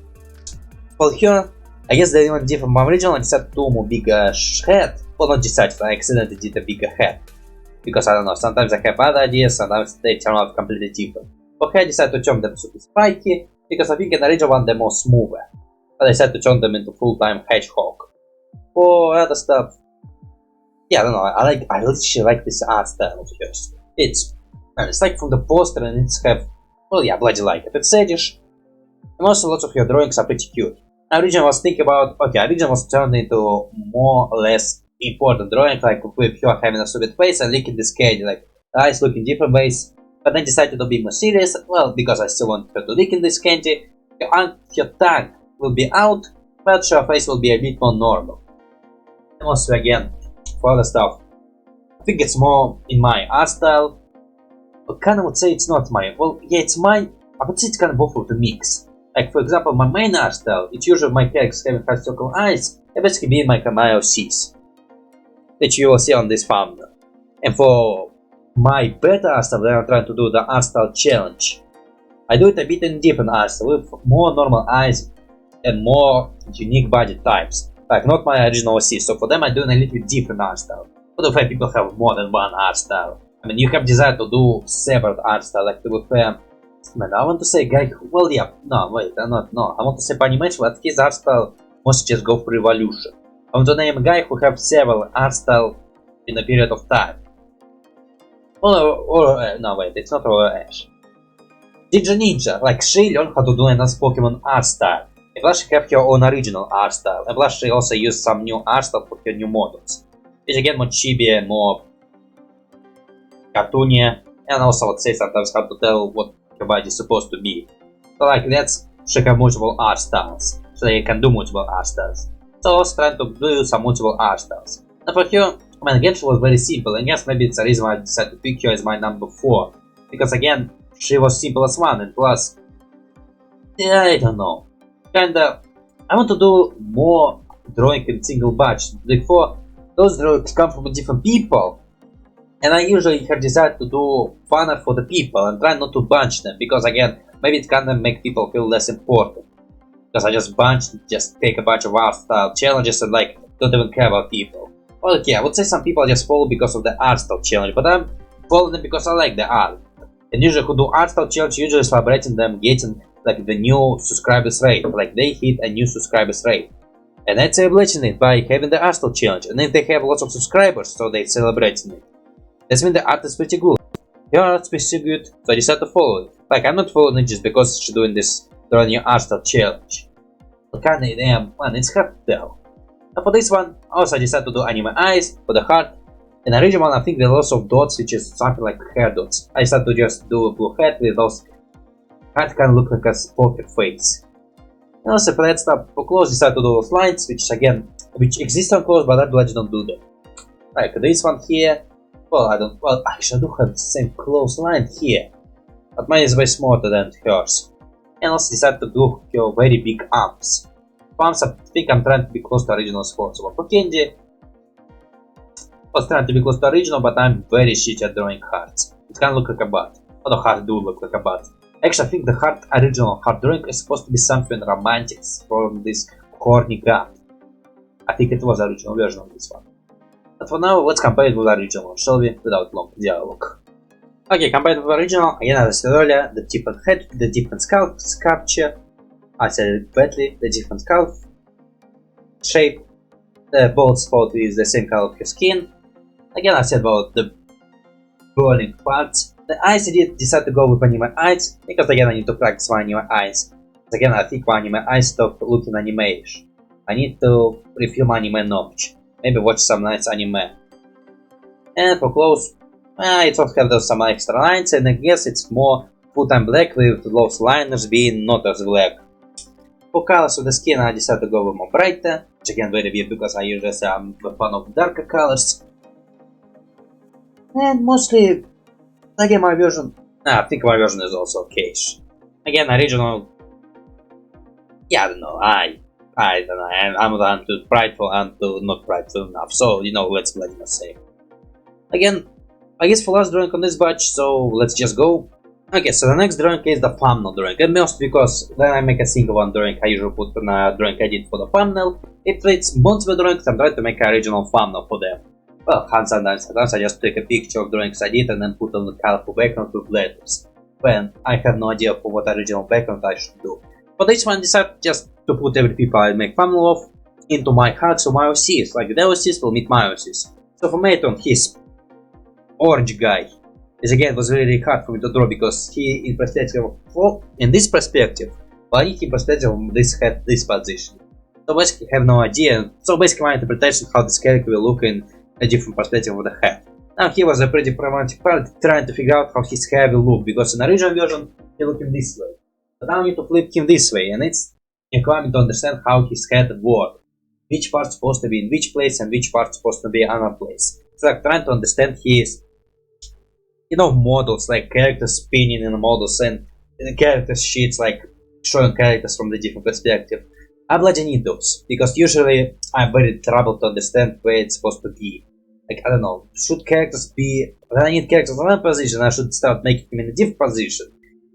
A: for her, I guess the only different from my original, I decided to do more bigger head. Well, not decided, I accidentally did a bigger head. Because I don't know, sometimes I have other ideas, sometimes they turn out completely different. For her, I decided to turn them super spiky, because I think in the original one they're more smoother. But I decided to turn them into full-time hedgehog. For other stuff, yeah, I don't know, I literally like this art style of hers. It's like from the poster and it's have, well yeah, bloody like it. It's saddish. And also lots of your drawings are pretty cute. I originally was thinking about, okay, I originally was turned into more or less important drawing, like with her having a stupid face and licking this candy, like the eyes look in different ways. But then decided to be more serious, well, because I still want her to lick in this candy. Her tongue will be out, but her face will be a bit more normal. And also again, for other stuff, I think it's more in my art style. But kind of would say it's not mine. Well, yeah, it's mine. I would say it's kind of both of the mix. Like for example, my main art style, it's usually my characters having high circle eyes, and basically being my OCs, which you will see on this thumbnail. And for my beta art style, that I'm trying to do the art style challenge, I do it a bit in different art style with more normal eyes and more unique body types. Like not my original OC, so for them I'm doing a little bit different art style. But the fact people have more than one art style. I mean, you have decided to do separate art style, like with man, I want to say guy who, well yeah, no, wait, I want to say animation, but his art style must just go for evolution. I want to name a guy who have several art style in a period of time. No wait, it's not Ash. Ninja, like she learned how to do another Pokemon art style. And plus she have her own original art style, and plus she also used some new art style for her new models. Which again more chibi and more cartoony, and also I would say sometimes hard to tell what her body is supposed to be. So like that's, she have multiple art styles, so they can do multiple art styles. So I was trying to do some multiple art styles. And for her, I mean again she was very simple, and yes maybe it's the reason why I decided to pick her as my number 4. Because again, she was simple as one, and plus, yeah, I don't know. Kinda, I want to do more drawing in single batch. Before, those drawings come from different people. And I usually have decided to do funner for the people and try not to bunch them, because again, maybe it kinda make people feel less important. Because I just take a bunch of art style challenges and like, don't even care about people. Well, yeah, I would say some people just follow because of the art style challenge, but I'm following them because I like the art. And usually who do art style challenge, usually celebrating them getting like the new subscribers rate, like they hit a new subscribers rate. And that's celebrating it by having the art style challenge. And if they have lots of subscribers, so they celebrating it. That means the art is pretty good. Your art is pretty good, so I decided to follow it. Like I'm not following it just because she's doing this new art style challenge. But kinda damn, man, it's hard to tell. And for this one, also I decided to do anime eyes for the heart. In the original one, I think there are lots of dots, which is something like hair dots. I decided to just do a blue head with those heart kind of look like a poker face. And also for that stuff, for clothes, I decided to do those lines, which exist on clothes, but I just don't do them. Like this one here, well, actually I do have the same clothes line here, but mine is way smaller than hers. And also decided to do her very big arms. Arms, I think I'm trying to be close to original sport. So for Candy, I was trying to be close to original, but I'm very shit at drawing hearts. It kind of look like a butt. Although heart do look like a butt. Actually, I think the original heart drawing is supposed to be something romantic from this corny god. I think it was the original version of this one. But for now, let's compare it with the original, shall we? Without long dialogue. Okay, compared with the original, again as I said earlier, the different head, the different scalp sculpture. I said it badly, the different scalp shape. The bald spot is the same color of her skin. Again, I said about the burning parts. The eyes, I did decide to go with anime eyes, because again I need to practice my anime eyes. Again, I think my anime eyes stop looking anime-ish. I need to review my anime knowledge. Maybe watch some nice anime. And for clothes, it will have some extra lines, and I guess it's more full-time black with those liners being not as black. For colors of the skin, I decided to go with more brighter, which again very weird because I usually say I'm a fan of darker colors. And mostly, again my version, I think my version is also okay-ish. Again, original, yeah, I don't know, I don't know, I'm too prideful and not prideful enough, so you know, let's let me say. Again, I guess for last drawing on this batch, so let's just go. Okay, so the next drawing is the thumbnail drawing, and mostly because when I make a single one drawing, I usually put on a drawing I did for the thumbnail. If it's multiple drawings, I'm trying to make an original thumbnail for them. Well, sometimes I just take a picture of drawings I did and then put on the colorful background with letters, when I have no idea for what original background I should do. For this one, I decided just to put every people I make thumbnail of into my hearts or my OCs, like the OCs will meet my OCs. So for made on his orange guy, is again was really hard for me to draw because he in perspective of, in this perspective, while he in perspective of this had this position. So basically I have no idea. So basically my interpretation how this character will look in a different perspective of the head. Now he was a pretty problematic part trying to figure out how his hair will look, because in the original version he looked this way. But now I need to flip him this way, and it's requiring to understand how his head works. Which part's supposed to be in which place and which part's supposed to be in another place. It's like trying to understand his, you know, models, like characters spinning in the models and in character sheets, like showing characters from the different perspective. I bloody need those, because usually I'm very troubled to understand where it's supposed to be. Like, I don't know, should characters be, when I need characters in one position, I should start making them in a different position.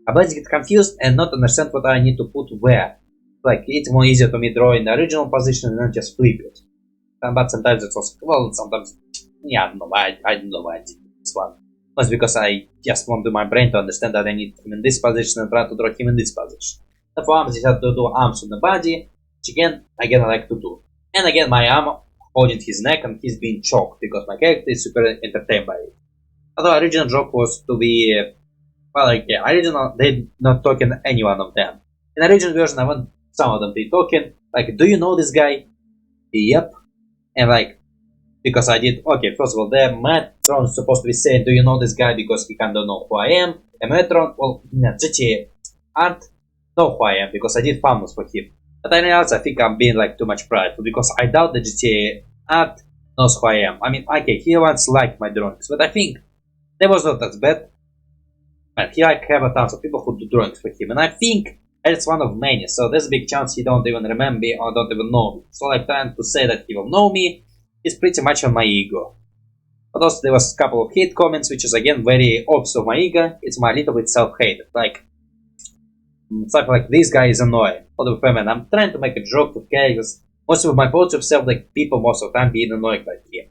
A: I bloody get confused and not understand what I need to put where. Like, it's more easier to me draw in the original position and then just flip it. But sometimes it's also, well, sometimes, yeah, I don't know why I did this one. That's because I just want my brain to understand that I need him in this position and try to draw him in this position. So for arms, I have to do arms on the body, which again I like to do. And again, my arm holding his neck and he's being choked because my character is super entertained by it. Although original joke was to be, well, like, yeah, original, they not talking any one of them. In the original version, I want some of them be talking, like, do you know this guy? Yep. And like, because I did, okay, first of all, the mrmattzan is supposed to be saying, do you know this guy, because he kinda know who I am. A mrmattzan, well, DTIYS know who I am, because I did thumbnails for him. But I realized I think I'm being like too much prideful, because I doubt the DTIYS knows who I am. I mean, okay, he once liked my drawings, but I think that was not as bad. And he like have a tons of people who do drawings for him, and I think it's one of many, so there's a big chance he don't even remember me or don't even know me. So like trying to say that he will know me is pretty much on my ego. But also there was a couple of hate comments, which is again very opposite of my ego. It's my little bit self-hate. Like, something like, this guy is annoying. Although man, I'm trying to make a joke with characters. Most of my positive self, like people most of the time being annoyed by him.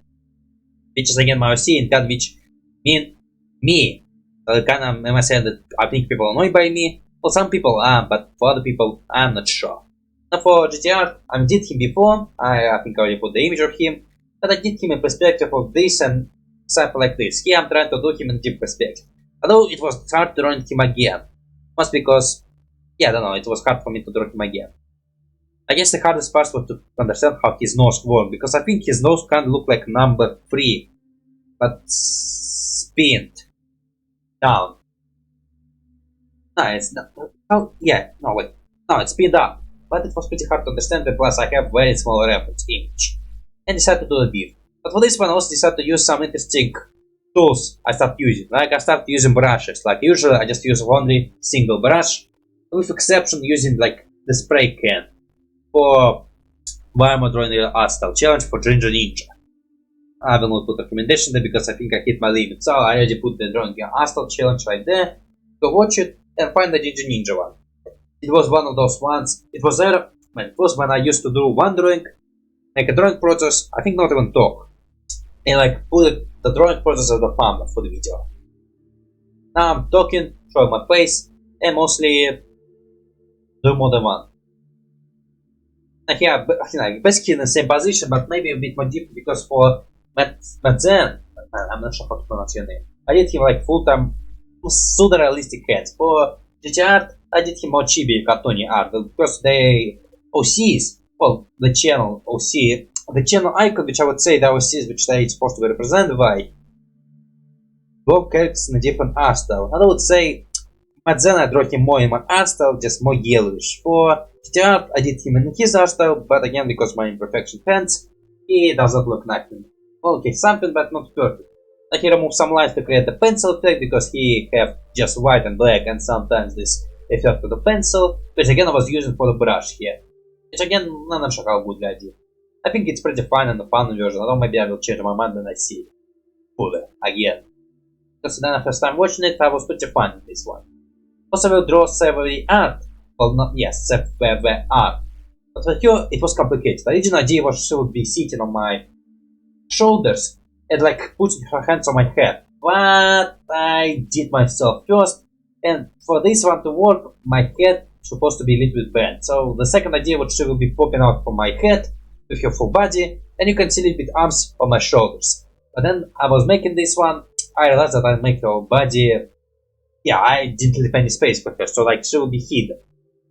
A: Which is again my OC in God, which mean me. Kind of, am I saying that I think people are annoyed by me? Well, some people are, but for other people, I'm not sure. Now for GTR, I did him before. I think I already put the image of him, but I did him in perspective of this and something like this. Here I'm trying to do him in deep perspective. Although it was hard drawing him again. Must because, yeah, I don't know, it was hard for me to draw him again. I guess the hardest part was to understand how his nose worked, because I think his nose kind of looked like number 3, but spinned down. No, it's not. Oh, yeah, no, wait. No, it's spinned up. But it was pretty hard to understand, and plus I have very small reference image. And decided to do a bit. But for this one, I also decided to use some interesting tools I started using. Like I started using brushes. Like usually I just use only single brush, with exception using like the spray can for why am I drawing the art style challenge for Ginger Ninja. I will not put recommendation there because I think I hit my limit. So I already put the drawing the art style challenge right there. Go watch it and find the Ginger Ninja one. It was one of those ones. It was there. It was when I used to do one drawing, make a drawing process. I think not even talk, and like put the drawing process as the thumbnail for the video. Now I'm talking, showing my face, and mostly do more than one. And here, basically in the same position, but maybe a bit more deep because for mrmattzan, I'm not sure how to pronounce your name. I did him like full-time, pseudo realistic hands. For DTIYS, I did him more chibi cartoony art because they OCs, well, the channel OC, the channel icon, which I would say the OCs which they supposed to be represented by, both characters in a different art style. And I would say mrmattzan I drew him more in my art style, just more yellowish. For DTIYS, I did him in his art style, but again, because my imperfection hands, he doesn't look nothing. Well, okay, something, but not perfect. Like he removed some lines to create the pencil effect, because he have just white and black, and sometimes this effect of the pencil, which again I was using for the brush here. Which again, I'm not sure how good the idea. I think it's pretty fine in the fun version, although maybe I will change my mind when I see it fully again. Because then the first time watching it, I was pretty fun in this one. Also, I will draw svv.art. Well, not yes, svv.art. But for here, it was complicated. The original idea was she would be sitting on my shoulders and like putting her hands on my head. But I did myself first, and for this one to work, my head supposed to be a little bit bent. So the second idea was she will be popping out from my head with her full body, and you can see a little bit arms on my shoulders. But then I was making this one, I realized that I make her body, yeah, I didn't leave any space for her, so like she will be hidden.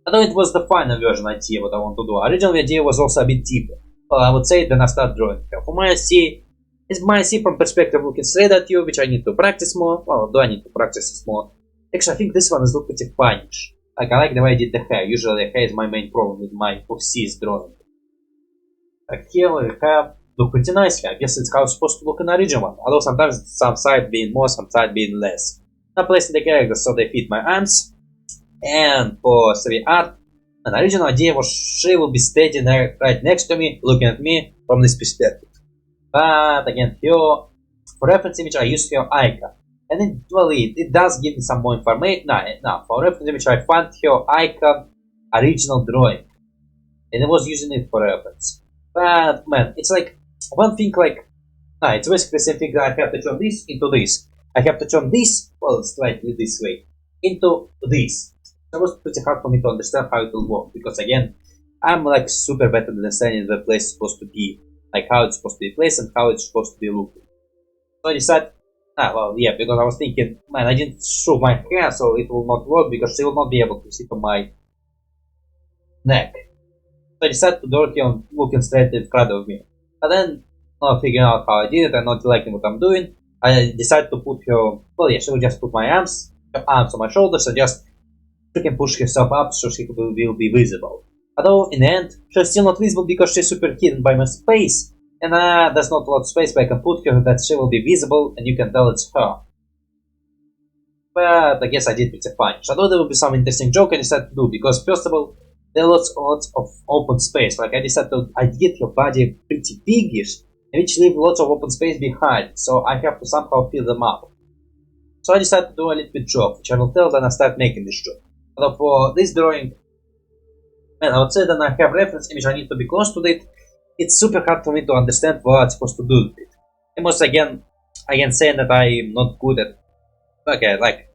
A: Although it was the final version idea what I want to do. Original idea was also a bit deeper. Well, I would say then I start drawing her. For my C, it's my C from perspective looking straight at you, which I need to practice more. Well, do I need to practice this more? Actually, I think this one is look pretty funnish. Like I like the way I did the hair. Usually the hair is my main problem with my C's drawing. Like here the hair look pretty nicely. I guess it's how it's supposed to look in the original one. Although sometimes some side being more, some side being less. Now placing the characters so they fit my arms. And for svv.art, an original idea was she will be standing there right next to me, looking at me from this perspective. But again, here, for reference image, I used her icon. And it does give me some more information. No, for reference image, I found her icon original drawing. And I was using it for reference. But man, it's like one thing like, it's basically the same thing that I have to turn this into this. I have to turn this, well, slightly this way, into this. That was pretty hard for me to understand how it will work, because again, I'm like super bad at understanding the place is supposed to be, like how it's supposed to be placed and how it's supposed to be looking. So I decided, well, yeah, because I was thinking, man, I didn't show my hair, so it will not work because she will not be able to sit on my neck. So I decided to draw her looking straight in front of me. But then, not figuring out how I did it and not liking what I'm doing, I decided to put her, well, yeah, she will just put my arms on my shoulders and just she can push herself up so she will be visible. Although in the end, she's still not visible because she's super hidden by my space, and there's not a lot of space where I can put her that she will be visible and you can tell it's her. But I guess I did pretty fine. So I thought there will be some interesting joke I decided to do, because first of all, there are lots of open space. Like I decided to get her body pretty biggish, and which leave lots of open space behind, so I have to somehow fill them up. So I decided to do a little bit joke, which I will tell when I start making this joke. But for this drawing, man, I would say that I have reference image, I need to be close to it. It's super hard for me to understand what I'm supposed to do with it. And once again saying that I'm not good at Okay, like,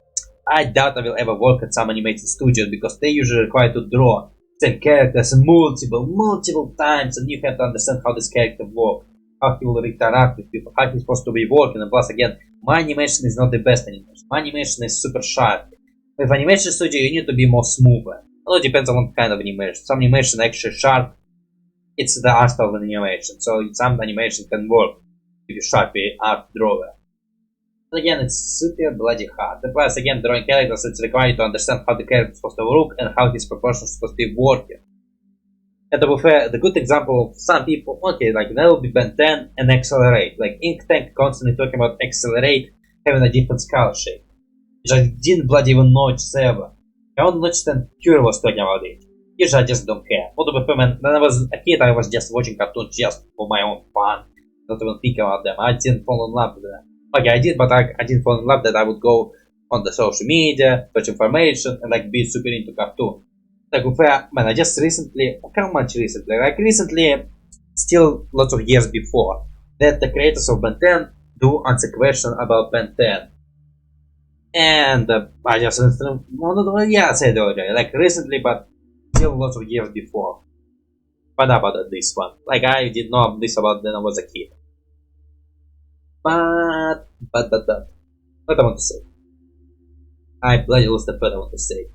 A: I doubt I will ever work at some animated studios because they usually require to draw same characters multiple times, and you have to understand how this character works, how he will interact with people, how he's supposed to be working, and plus again, my animation is not the best animation. My animation is super sharp. With animation studio, you need to be more smoother. Well, it depends on what kind of animation. Some animation actually sharp. It's the art of an animation, so some animation can work if you sharp art drawer. But again, it's super bloody hard. The plus again, drawing characters, it's required to understand how the character is supposed to look and how his proportions are supposed to be working. And to be fair, the good example of some people, okay, like there will be Ben 10 and Accelerate. Like Ink Tank constantly talking about Accelerate having a different skull shape. Which I didn't bloody even notice ever. I only noticed when Cure was talking about it. Usually I just don't care. What to be fair, man, when I was a kid, I was just watching cartoons just for my own fun. Not even think about them. I didn't fall in love with them. Okay, I did, but I didn't fall in love that I would go on the social media, search information, and like be super into cartoon. Like, man, I just recently, how much recently? Like recently, still lots of years before, that the creators of Ben 10 do answer question about Ben 10. And I just, yeah, I said already, like recently, but still lots of years before. But about this one, like I did know this about when I was a kid. But, what I want to say? I bloody lost the what I want to say.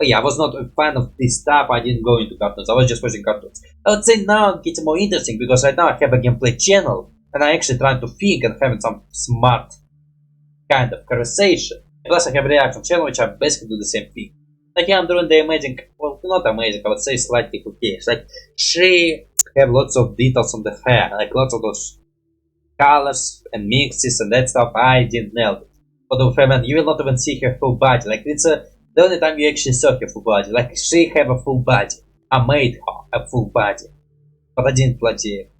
A: Oh yeah, I was not a fan of this stuff, I didn't go into cartoons, I was just watching cartoons. I would say now it gets more interesting, because right now I have a gameplay channel, and I actually trying to think and having some smart kind of conversation. And plus I have a reaction channel, which I basically do the same thing. Like yeah, I'm doing the amazing, well, not amazing, I would say slightly who cares. Like, she have lots of details on the hair, like lots of those colors and mixes and that stuff. I didn't nail it. But the man, you will not even see her full body. Like it's the only time you actually saw her full body. Like she have a full body. I made her a full body, but I didn't bloody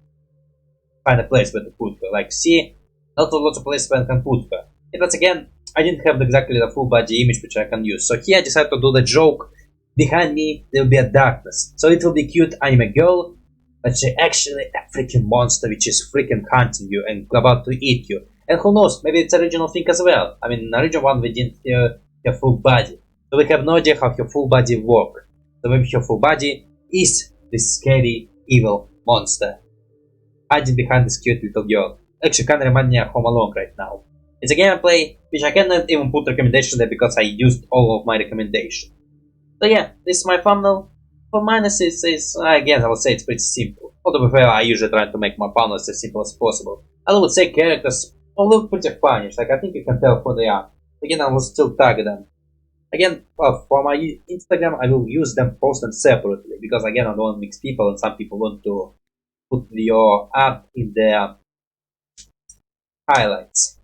A: find a place where to put her. Like see, not lots of places where I can put her. And that's again, I didn't have exactly the full body image which I can use. So here I decided to do the joke. Behind me there will be a darkness, so it will be cute anime girl. But she's actually a freaking monster which is freaking hunting you and about to eat you. And who knows, maybe it's a original thing as well. I mean, in the original one we didn't hear her full body. So we have no idea how her full body works. So maybe her full body is this scary, evil monster hiding behind this cute little girl. Actually, kind of remind me of Home Alone right now. It's a game I play, which I cannot even put recommendation there because I used all of my recommendations. So yeah, this is my thumbnail. For minuses, again, I would say it's pretty simple. Although before I usually try to make my thumbnails as simple as possible. I would say characters all look pretty funny, like I think you can tell who they are. Again, I will still tag them. Again, for my Instagram, I will use them, post them separately, because again, I don't want to mix people, and some people want to put your art in their highlights.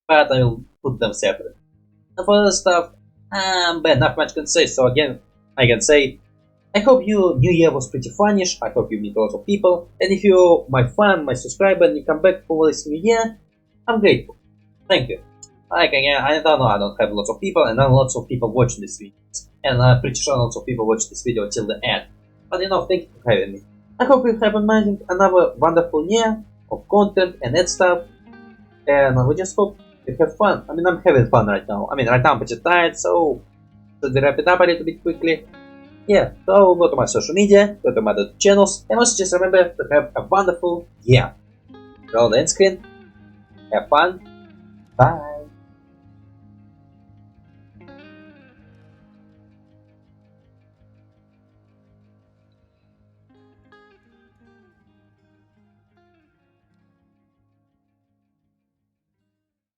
A: But I will put them separate. And for other stuff, but not much can say, so again, I can say, I hope your new year was pretty funnish, I hope you meet lots of people, and if you're my fan, my subscriber, and you come back for this new year, I'm grateful. Thank you. Like again, I don't know, I don't have lots of people, and not lots of people watching this video. And I'm pretty sure lots of people watch this video till the end. But you know, thank you for having me. I hope you have another wonderful year of content and that stuff, and we just hope you have fun. I mean, I'm having fun right now. I mean, right now I'm pretty tired, so should we wrap it up a little bit quickly? Yeah, so go to my social media, go to my other channels, and also just remember to have a wonderful year. Roll the end screen, have fun, bye!